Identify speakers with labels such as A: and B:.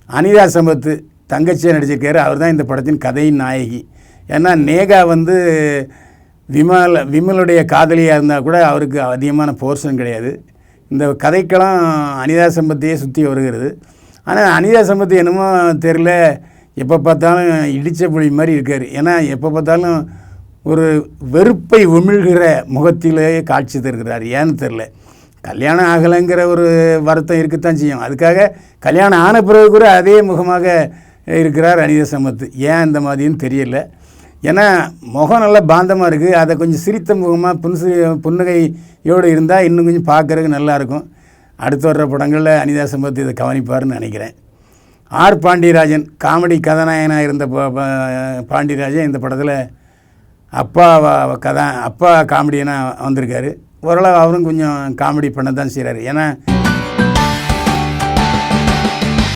A: அனிதா சம்பத்து தங்கச்சியாக நடிச்சிருக்காரு. அவர் தான் இந்த படத்தின் கதையின் நாயகி. ஏன்னா நேகா வந்து விமலுடைய காதலியாக இருந்தால் கூட அவருக்கு அதிகமான போர்ஷன் கிடையாது. இந்த கதைக்கெல்லாம் அனிதா சம்பத்தையே சுற்றி வருகிறது. ஆனால் அனிதா சம்பத்து என்னமோ தெரில, எப்போ பார்த்தாலும் இடித்த புலி மாதிரி இருக்கார். ஏன்னா எப்போ பார்த்தாலும் ஒரு வெறுப்பை உமிழ்கிற முகத்திலேயே காட்சி தருகிறார். ஏன்னு தெரில, கல்யாணம் ஆகலைங்கிற ஒரு வருத்தம் இருக்கத்தான் செய்யும். அதுக்காக கல்யாணம் ஆன பிறகு கூட அதே முகமாக இருக்கிறார் அனிதா சம்பத்து. ஏன் இந்த மாதிரின்னு தெரியல. ஏன்னா முகம் நல்லா பாந்தமாக இருக்குது. அதை கொஞ்சம் சிரித்த முகமாக புன்னகையோடு இருந்தால் இன்னும் கொஞ்சம் பார்க்குறதுக்கு நல்லாயிருக்கும். அடுத்து வர்ற படங்களில் அனிதா சம்பத்து இதை கவனிப்பார்னு நினைக்கிறேன். ஆர் பாண்டியராஜன் காமெடி கதாநாயகனாக இருந்த பாண்டியராஜன் இந்த படத்தில் அப்பா காமெடியனாக வந்திருக்காரு. ஓரளவு அவரும் கொஞ்சம் காமெடி பண்ண தான் செய்கிறாரு. ஏன்னா